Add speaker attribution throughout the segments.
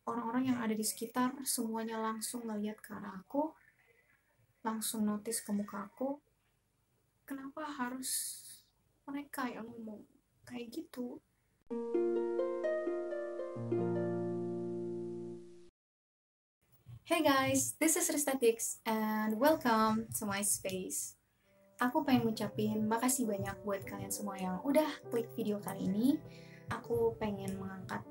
Speaker 1: orang-orang yang ada di sekitar semuanya langsung ngeliat ke arah aku, langsung notice ke muka aku. Kenapa harus mereka yang ngomong kayak gitu? Hey guys, this is Ristatics and welcome to my space. Aku pengen ngucapin makasih banyak buat kalian semua yang udah klik video kali ini. Aku pengen mengangkat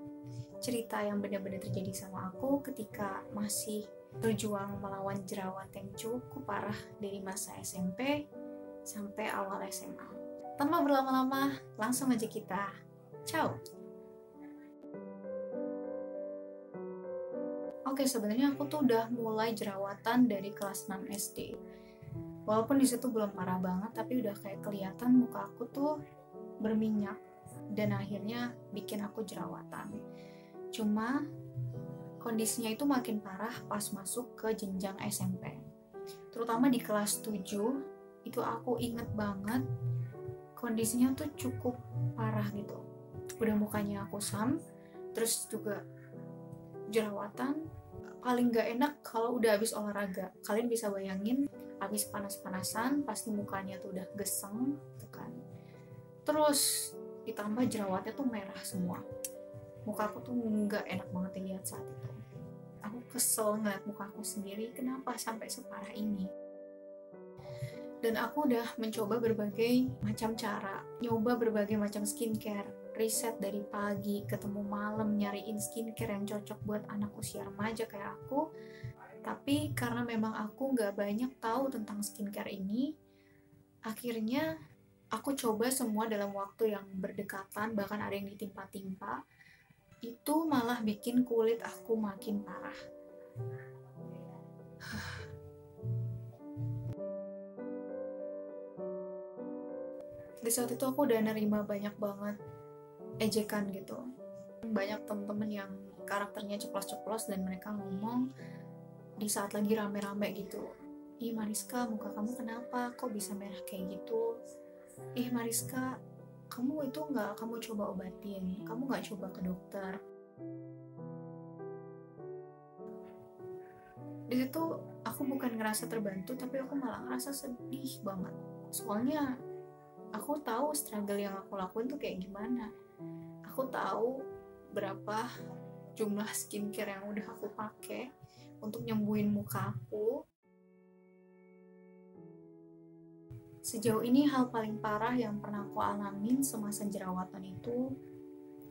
Speaker 1: cerita yang benar-benar terjadi sama aku ketika masih berjuang melawan jerawat yang cukup parah dari masa SMP sampai awal SMA. Tanpa berlama-lama, langsung aja kita ciao. Oke, sebenarnya aku tuh udah mulai jerawatan dari kelas 6 SD. Walaupun di situ belum parah banget, tapi udah kayak kelihatan muka aku tuh berminyak dan akhirnya bikin aku jerawatan. Cuma kondisinya itu makin parah pas masuk ke jenjang SMP. Terutama di kelas 7, itu aku inget banget kondisinya tuh cukup parah gitu. Udah mukanya kusam, terus juga jerawatan. Paling gak enak kalau udah habis olahraga. Kalian bisa bayangin habis panas-panasan pasti mukanya tuh udah geseng gitu kan. Terus ditambah jerawatnya tuh merah semua. Muka aku tuh nggak enak banget dilihat saat itu. Aku kesel ngeliat muka aku sendiri, kenapa sampai separah ini. Dan aku udah mencoba berbagai macam cara, nyoba berbagai macam skincare, riset dari pagi ketemu malam nyariin skincare yang cocok buat anak usia remaja kayak aku. Tapi karena memang aku nggak banyak tahu tentang skincare ini, akhirnya aku coba semua dalam waktu yang berdekatan, bahkan ada yang ditimpa-timpa. Itu malah bikin kulit aku makin parah. Di saat itu aku udah nerima banyak banget ejekan gitu. Banyak temen-temen yang karakternya ceplos-ceplos dan mereka ngomong di saat lagi rame-rame gitu, ih Mariska, muka kamu kenapa? Kok bisa merah kayak gitu? Ih Mariska, kamu itu nggak kamu coba obatin? Kamu nggak coba ke dokter? Di situ aku bukan ngerasa terbantu, tapi aku malah ngerasa sedih banget. Soalnya aku tahu struggle yang aku lakuin tuh kayak gimana. Aku tahu berapa jumlah skincare yang udah aku pakai untuk nyembuhin muka aku. Sejauh ini hal paling parah yang pernah aku alamin semasa jerawatan itu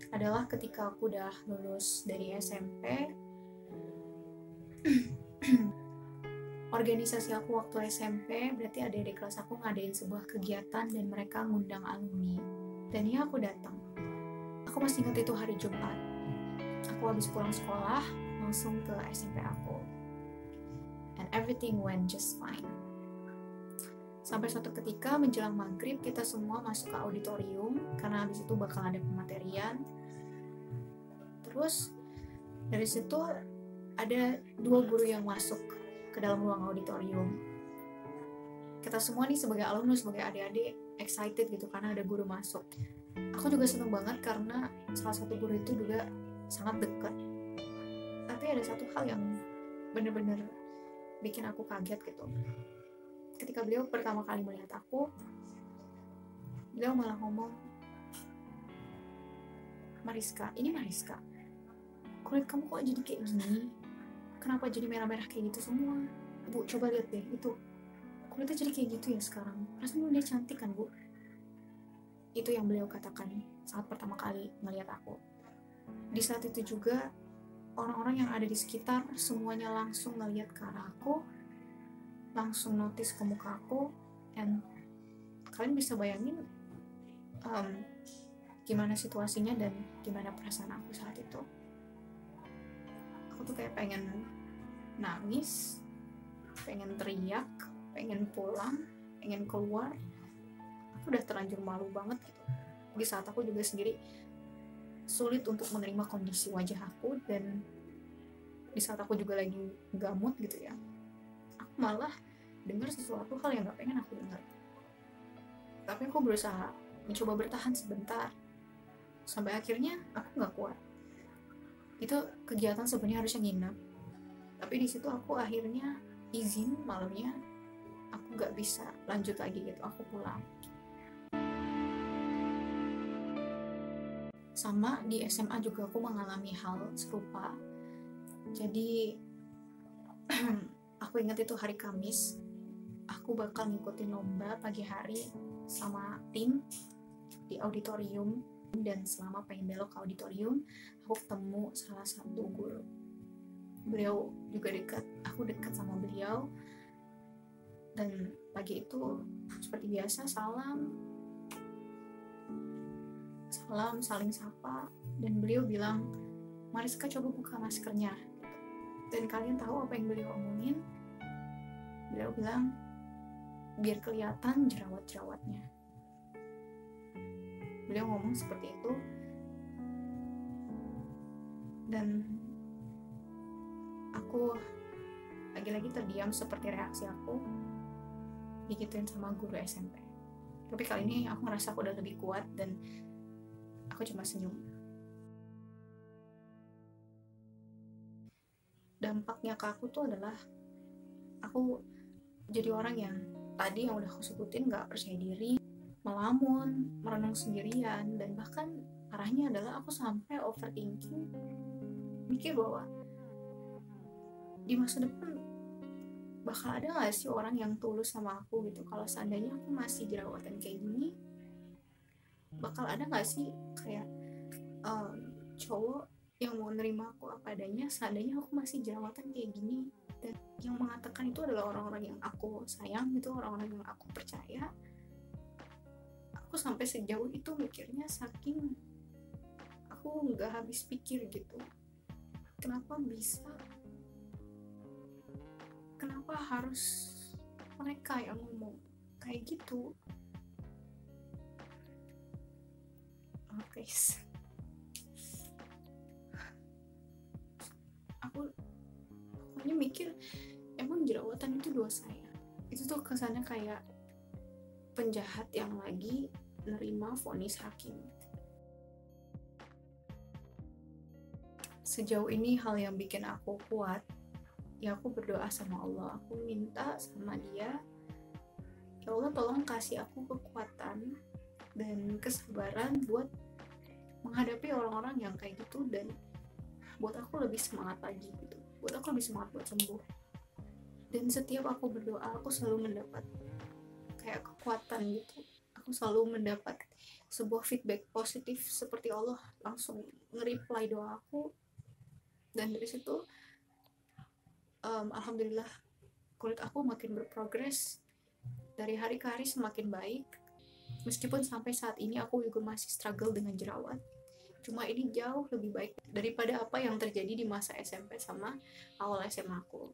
Speaker 1: adalah ketika aku udah lulus dari SMP. Organisasi aku waktu SMP, berarti adik-adik kelas aku ngadain sebuah kegiatan dan mereka ngundang alumni. Dan ya aku datang. Aku masih ingat itu hari Jumat. Aku habis pulang sekolah, langsung ke SMP aku. And everything went just fine. Sampai suatu ketika menjelang maghrib kita semua masuk ke auditorium karena habis itu bakal ada pematerian. Terus dari situ ada 2 guru yang masuk ke dalam ruang auditorium. Kita semua nih sebagai alumni, sebagai adik-adik excited gitu karena ada guru masuk. Aku juga seneng banget karena salah satu guru itu juga sangat dekat. Tapi ada satu hal yang bener-bener bikin aku kaget gitu. Ketika beliau pertama kali melihat aku, beliau malah ngomong, Mariska, ini Mariska, kulit kamu kok jadi kayak gini? Kenapa jadi merah-merah kayak gitu semua? Bu, coba lihat deh, itu kulitnya jadi kayak gitu ya sekarang. Rasanya dia cantik kan, Bu? Itu yang beliau katakan saat pertama kali ngeliat aku. Di saat itu juga, orang-orang yang ada di sekitar semuanya langsung ngeliat ke arah aku, langsung notice ke muka aku, dan kalian bisa bayangin gimana situasinya dan gimana perasaan aku saat itu. Aku tuh kayak pengen nangis, pengen teriak, pengen pulang, pengen keluar. Aku udah terlanjur malu banget gitu. Di saat aku juga sendiri sulit untuk menerima kondisi wajah aku, dan di saat aku juga lagi gamut gitu ya, aku malah dengar sesuatu hal yang gak pengen aku dengar. Tapi aku berusaha mencoba bertahan sebentar, sampai akhirnya aku gak kuat. Itu kegiatan sebenarnya harusnya nginep, tapi di situ aku akhirnya izin malamnya, aku nggak bisa lanjut lagi gitu, aku pulang. Sama di SMA juga aku mengalami hal serupa. Jadi aku ingat itu hari Kamis, aku bakal ngikutin lomba pagi hari sama tim di auditorium, dan selama pengen belok ke auditorium aku ketemu salah satu guru. Beliau juga dekat, aku dekat sama beliau, dan pagi itu seperti biasa salam, saling sapa, dan beliau bilang, "Mariska, coba buka maskernya." Dan kalian tahu apa yang beliau omongin? Beliau bilang, "Biar kelihatan jerawat-jerawatnya." Beliau ngomong seperti itu, dan aku lagi-lagi terdiam seperti reaksi aku digituin sama guru SMP. Tapi kali ini aku ngerasa aku udah lebih kuat dan aku cuma senyum. Dampaknya ke aku tuh adalah aku jadi orang yang tadi yang udah aku sebutin, gak percaya diri, melamun, merenung sendirian, dan bahkan arahnya adalah aku sampai overthinking, mikir bahwa di masa depan bakal ada gak sih orang yang tulus sama aku gitu. Kalau seandainya aku masih jerawatan kayak gini, bakal ada gak sih kayak cowok yang mau nerima aku apa adanya seandainya aku masih jerawatan kayak gini. Dan yang mengatakan itu adalah orang-orang yang aku sayang, itu orang-orang yang aku percaya. Aku sampai sejauh itu mikirnya, saking aku nggak habis pikir gitu. Kenapa harus mereka yang ngomong kayak gitu? Guys, aku pokoknya mikir, emang jerawatan itu dosa ya? Itu tuh kesannya kayak penjahat yang lagi nerima vonis hakim. Sejauh ini hal yang bikin aku kuat, ya aku berdoa sama Allah, aku minta sama dia, ya Allah tolong kasih aku kekuatan dan kesabaran buat menghadapi orang-orang yang kayak gitu, dan buat aku lebih semangat lagi gitu, buat aku lebih semangat buat sembuh. Dan setiap aku berdoa, aku selalu mendapat kayak kekuatan gitu, aku selalu mendapat sebuah feedback positif, seperti Allah langsung nge-reply doa aku. Dan dari situ alhamdulillah kulit aku makin berprogres, dari hari ke hari semakin baik. Meskipun sampai saat ini aku juga masih struggle dengan jerawat, cuma ini jauh lebih baik daripada apa yang terjadi di masa SMP sama awal SMA aku.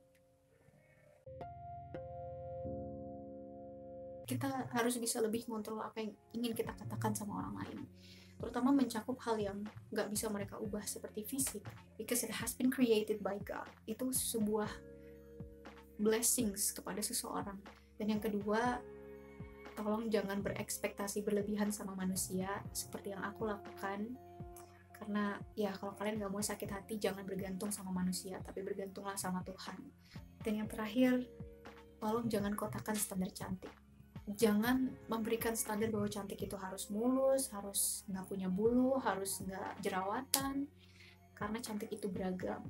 Speaker 1: Kita harus bisa lebih kontrol apa yang ingin kita katakan sama orang lain, terutama mencakup hal yang gak bisa mereka ubah seperti fisik, because it has been created by God. Itu sebuah blessings kepada seseorang. Dan yang kedua, tolong jangan berekspektasi berlebihan sama manusia seperti yang aku lakukan. Karena ya kalau kalian gak mau sakit hati, jangan bergantung sama manusia, tapi bergantunglah sama Tuhan. Dan yang terakhir, tolong jangan kotakan standar cantik. Jangan memberikan standar bahwa cantik itu harus mulus, harus gak punya bulu, harus gak jerawatan, karena cantik itu beragam.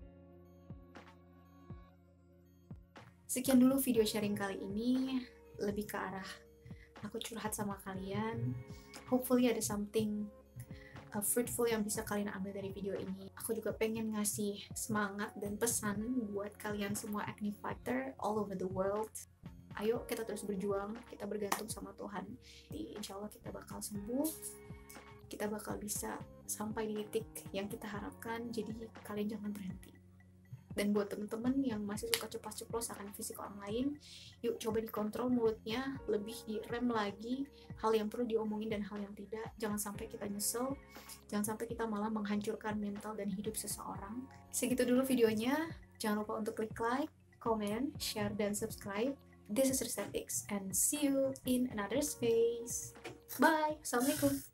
Speaker 1: Sekian dulu video sharing kali ini, lebih ke arah aku curhat sama kalian. Hopefully ada something fruitful yang bisa kalian ambil dari video ini. Aku juga pengen ngasih semangat dan pesan buat kalian semua acne fighter all over the world. Ayo kita terus berjuang, kita bergantung sama Tuhan. Jadi insya Allah kita bakal sembuh, kita bakal bisa sampai di titik yang kita harapkan. Jadi kalian jangan berhenti. Dan buat temen-temen yang masih suka ceplos-ceplos akan fisik orang lain, yuk coba dikontrol mulutnya, lebih direm lagi hal yang perlu diomongin dan hal yang tidak. Jangan sampai kita nyesel, jangan sampai kita malah menghancurkan mental dan hidup seseorang. Segitu dulu videonya, jangan lupa untuk klik like, comment, share, dan subscribe. This is Restetics, and see you in another space. Bye. Assalamualaikum.